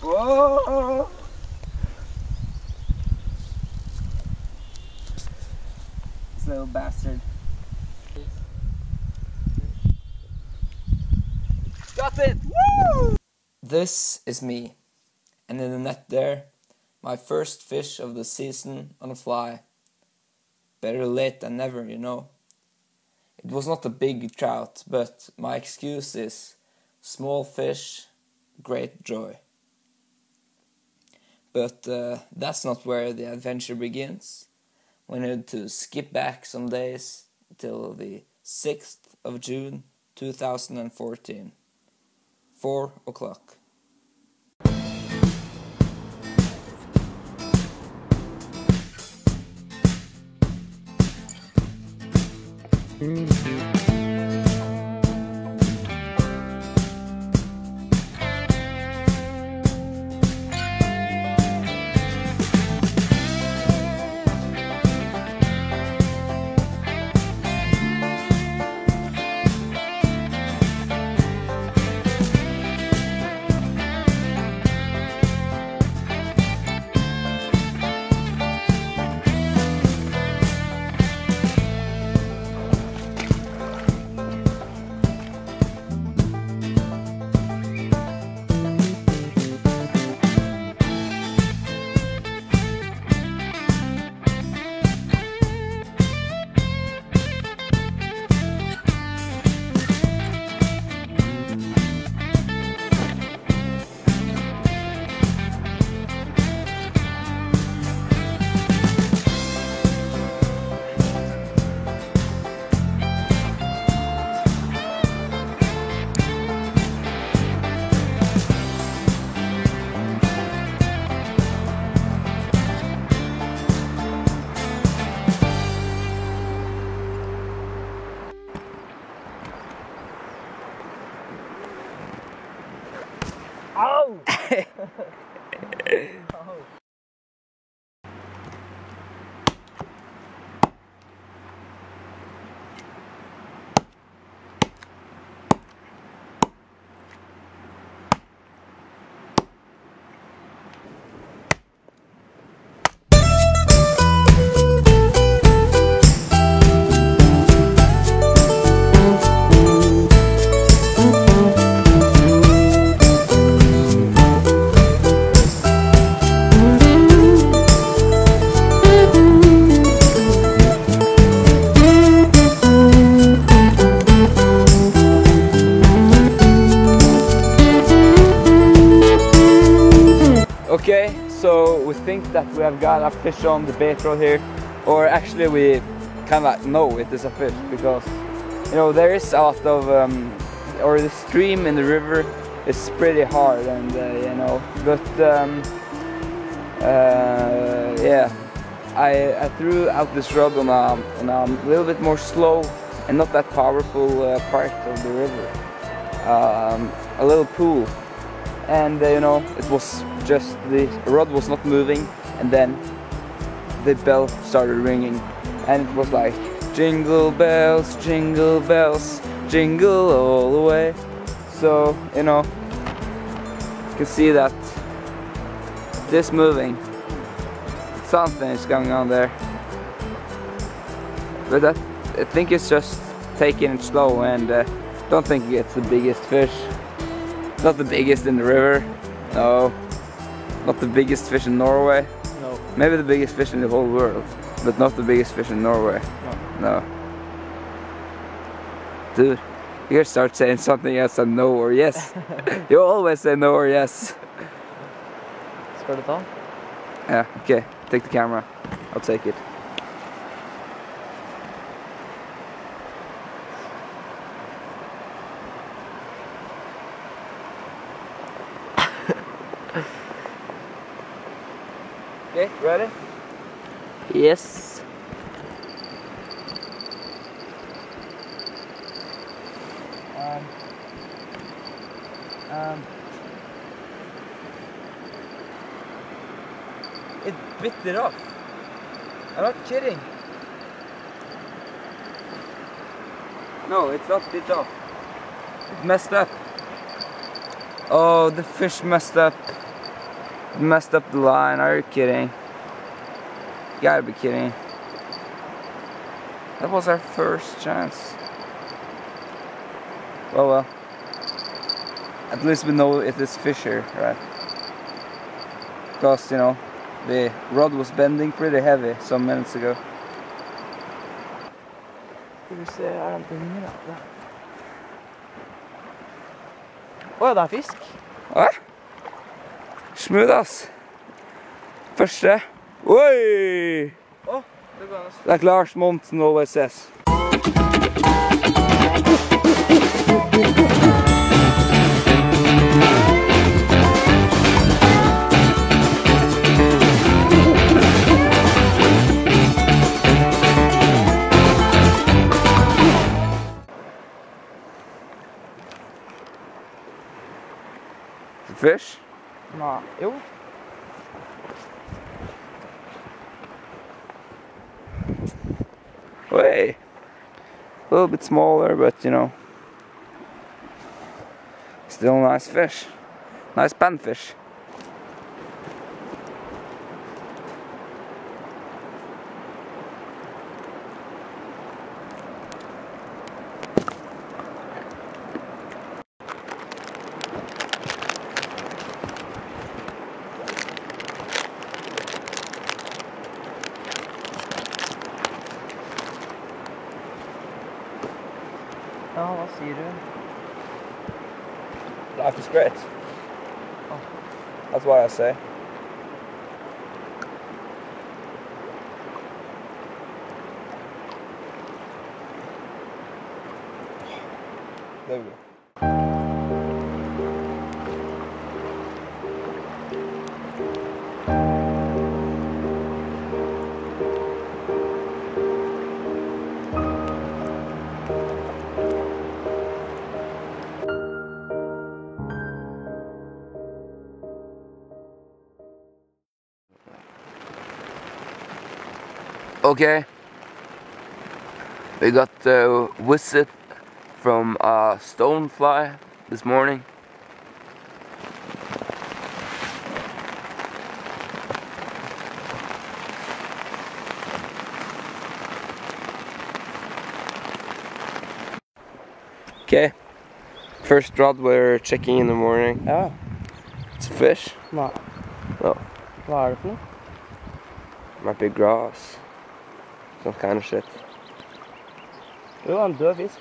Whoa! This little bastard. Got it! Woo! This is me. And in the net there, my first fish of the season on a fly. Better late than never, you know. It was not a big trout, but my excuse is small fish, great joy. But that's not where the adventure begins. We need to skip back some days till the 6th of June 2014. 4 o'clock. Oh! Okay, so we think that we have got a fish on the bait rod here, or actually we kind of know it is a fish because, you know, there is a lot of, or the stream in the river is pretty hard, and you know, but yeah, I threw out this rod on a little bit more slow and not that powerful part of the river, a little pool. And you know, it was just the rod was not moving, and then the bell started ringing, and it was like jingle bells, jingle all the way. So you know, you can see that it is moving. Something is going on there, but I think it's just taking it slow, and don't think it's the biggest fish. Not the biggest in the river, no. Not the biggest fish in Norway. No. Maybe the biggest fish in the whole world, but not the biggest fish in Norway. No. No. Dude, you gotta start saying something else than no or yes. You always say no or yes. Skal du ta? Yeah, okay. Take the camera. I'll take it. Okay, ready? Yes. It bit it off. I'm not kidding. No, it's not bit off. It messed up. Oh, the fish messed up. Messed up the line. Are you kidding? You gotta be kidding. That was our first chance. Well. At least we know it is fish here, right? Because, you know, the rod was bending pretty heavy some minutes ago. Skal vi se, er den på himmelen? Åja, det er fisk. Hva? Smooth, ass. Første. Oi! Åh, det går an. Like Lars Monsen always says. Fish? Nei, jo. Way. A little bit smaller, but you know, still nice fish. Nice panfish. Ja, hva sier du? Life is great. Oh. That's what I say. There we go. Okay, we got a visit from a stonefly this morning. Okay, first rod we're checking in the morning. Ja. It's a fish. Nei. No, Hva det for noe? might be grass. Some kind of shit. Jo, en død fisk.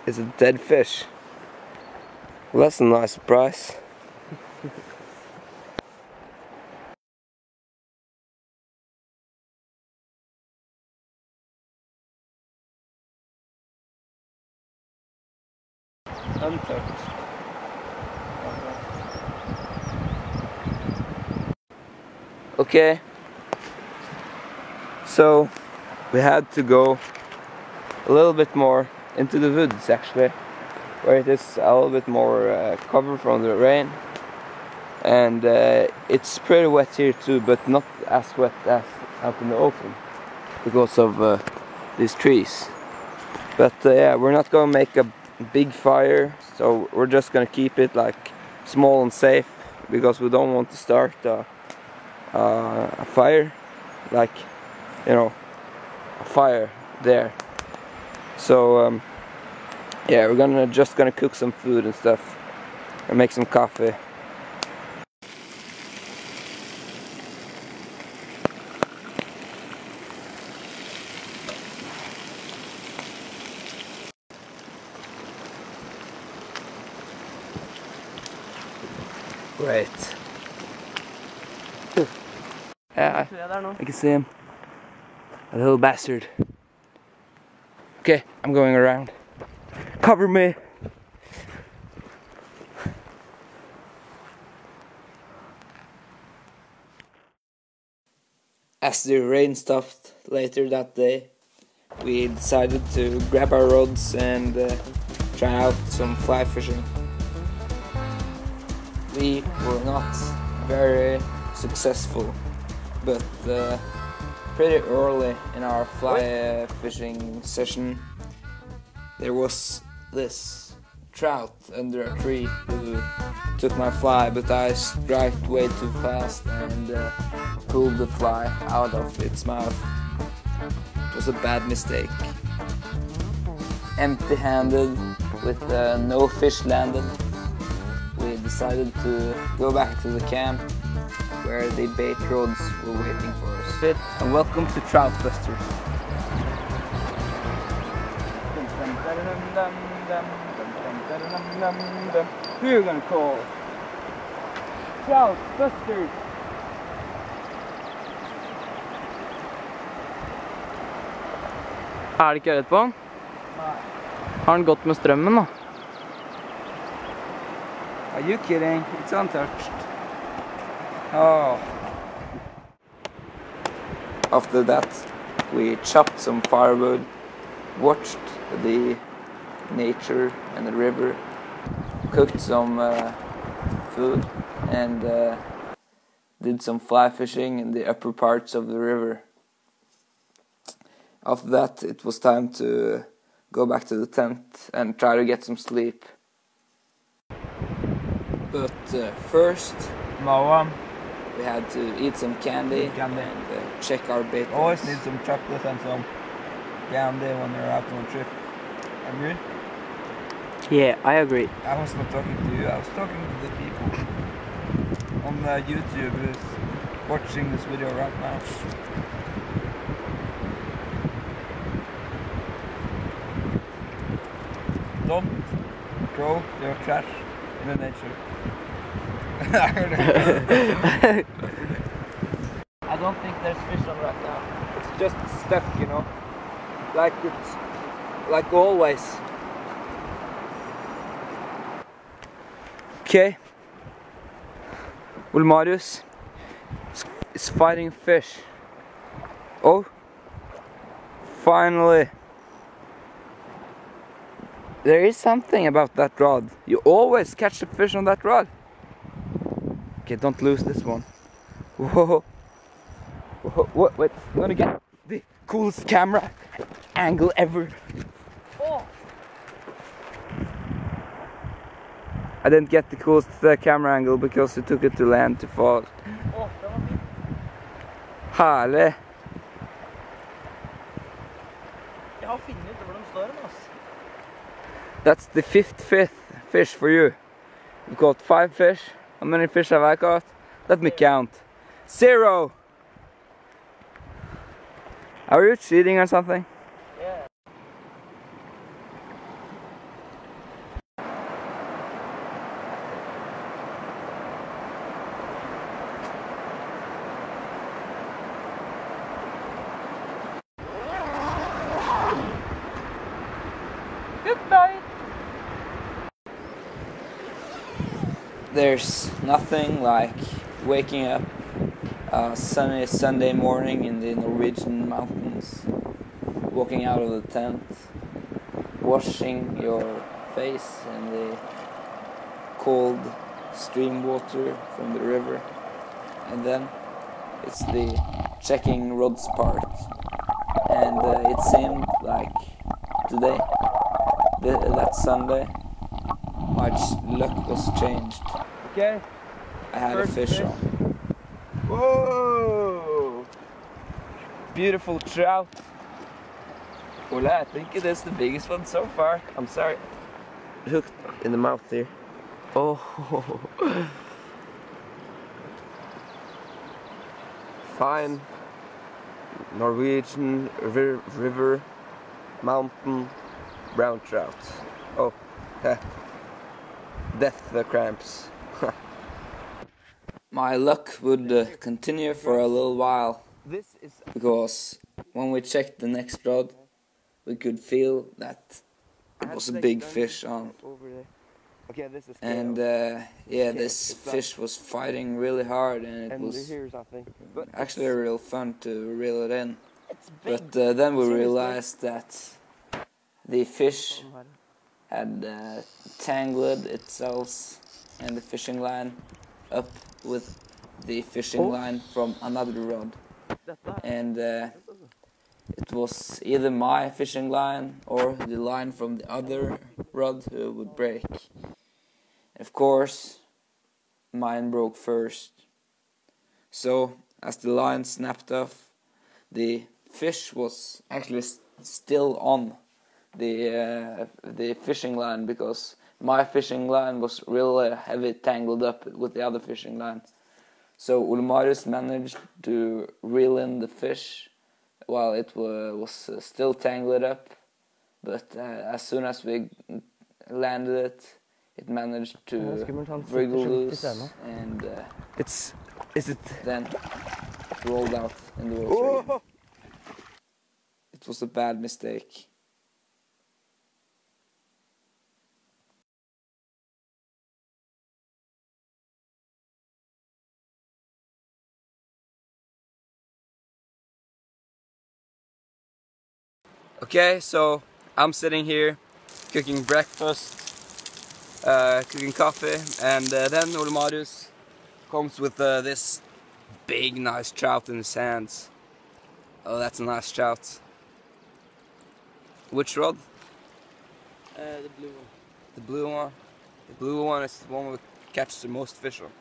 It's a dead fish. Well, that's a nice surprise. Untouched. Okay. So we had to go a little bit more into the woods actually, where it is a little bit more cover from the rain, and it's pretty wet here too, but not as wet as out in the open because of these trees. But yeah, we're not gonna make a big fire, so we're just gonna keep it like small and safe, because we don't want to start a fire, like, you know, a fire there. So yeah, we're just gonna cook some food and stuff and make some coffee. Great. Yeah, I can see him. A little bastard. Okay, I'm going around. Cover me! As the rain stopped later that day, we decided to grab our rods and try out some fly fishing. We were not very successful, but pretty early in our fly fishing session there was this trout under a tree who took my fly, but I struck way too fast and pulled the fly out of its mouth. It was a bad mistake. Empty-handed with no fish landed, we decided to go back to the camp where the bait rods were waiting for us. And welcome to Trout Busters. Who are you gonna call? Trout Busters! Er det ikke ørret på han? Nei. Har han gått med strømmen da? Are you kidding? It's untouched. Oh. After that, we chopped some firewood, watched the nature and the river, cooked some food, and did some fly fishing in the upper parts of the river. After that, it was time to go back to the tent and try to get some sleep. But first, we had to eat some candy, and check our bait. Always need some chocolate and some candy when you're out on a trip. Agree? Yeah, I agree. I was not talking to you, I was talking to the people on YouTube who's watching this video right now. Don't throw your trash in the nature. I don't think there's fish on right now. It's just stuck, you know, like always. Okay. Ole Marius is fighting fish. Oh, finally. There is something about that rod. You always catch the fish on that rod. Okay, don't lose this one. Whoa. Whoa, wait, I'm gonna get the coolest camera angle ever. Oh. I didn't get the coolest camera angle because it took it to land too fast. Åh, den var fin. Herlig. Jeg har funnet ut hvor de står den, ass. That's the fifth fish for you. You caught 5 fish. How many fish have I caught? Let me count. 0! Are you cheating or something? Yeah. Goodbye! There's nothing like waking up a sunny Sunday morning in the Norwegian mountains, walking out of the tent, washing your face in the cold stream water from the river, and then it's the checking rods part. And it seemed like today, that Sunday, my luck was changed. Okay. I had First a fish fish. on. Whoa! Beautiful trout. Ole, I think it is the biggest one so far. I'm sorry. Hooked in the mouth here. Oh. Fine Norwegian river mountain brown trout. Oh, death the cramps. My luck would continue for a little while, This is because when we checked the next rod, we could feel that it was a big fish on. over there. Okay, this is And yeah, this fish was fighting really hard, and it was here's something. But actually real fun to reel it in. it's big. But then we realized that the fish had tangled itself and the fishing line up with the fishing line from another rod. And it was either my fishing line or the line from the other rod who would break. Of course, mine broke first. So, as the line snapped off, the fish was actually still on the fishing line, because my fishing line was real heavy, tangled up with the other fishing line. So Ole Marius managed to reel in the fish while it was still tangled up, but as soon as we landed it, it managed to wriggle loose, and then it rolled out in the water again. It was a bad mistake. Okay, so I'm sitting here cooking breakfast, cooking coffee, and then Ole Marius comes with this big nice trout in his hands. Oh, that's a nice trout. Which rod? The blue one. The blue one. The blue one is the one we catch the most fish on.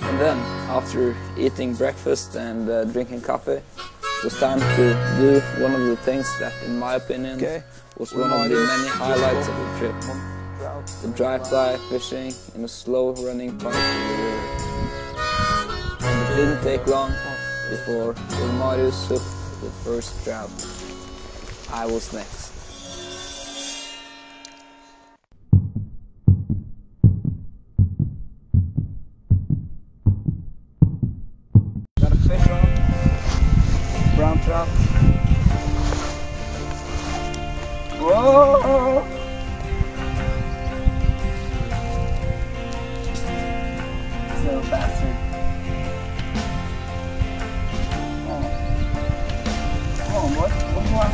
And then, after eating breakfast and drinking coffee, it was time to do one of the things that, in my opinion, was one of the many highlights of the trip. The dry fly fishing in a slow-running part of the river. And it didn't take long before Ole Marius hooked the first trout. I was next. Got a fish on. Brown trout. Whoa! This little bastard. Oh. Come on, boy. One more.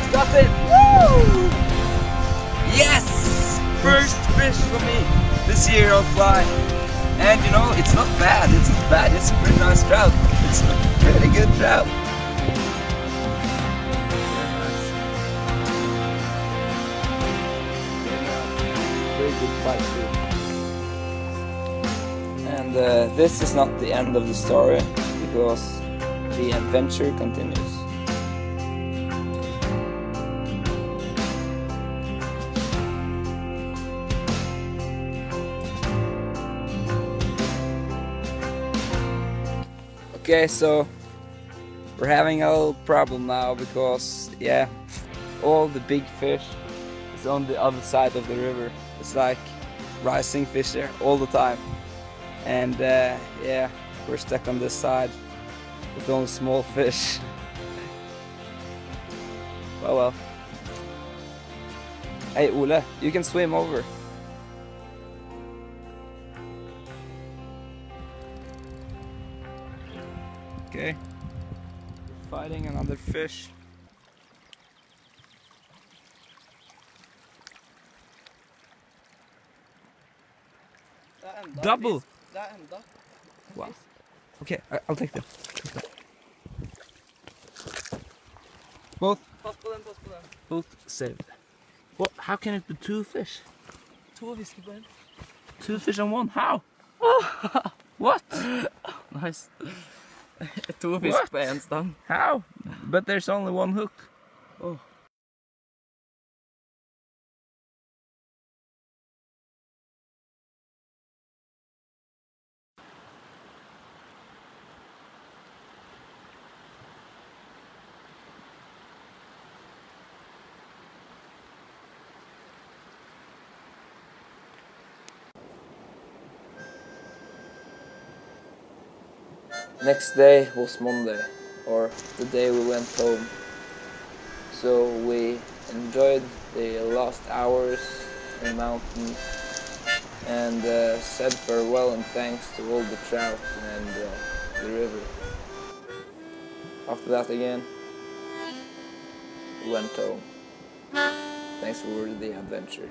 Stop it! Woo! Yes! First fish for me this year on fly. And you know, it's not bad. It's not bad. It's a pretty nice trout. It's a pretty good trout. Very good fight too. And this is not the end of the story, because the adventure continues. Okay, so we're having a little problem now, because yeah, all the big fish is on the other side of the river. It's like rising fish there all the time, and yeah, we're stuck on this side with only small fish. Oh well. Hey Ole, you can swim over. Okay, fighting another fish. Double! Wow. Okay, I'll take them. Both? Both saved. What? How can it be two fish? Two fish on one? How? What? Nice. To fisk på en stang. How? But there's only one hook. Oh. Next day was Monday, or the day we went home. So we enjoyed the last hours in the mountains and said farewell and thanks to all the trout and the river. After that again, went home. Thanks for the adventure.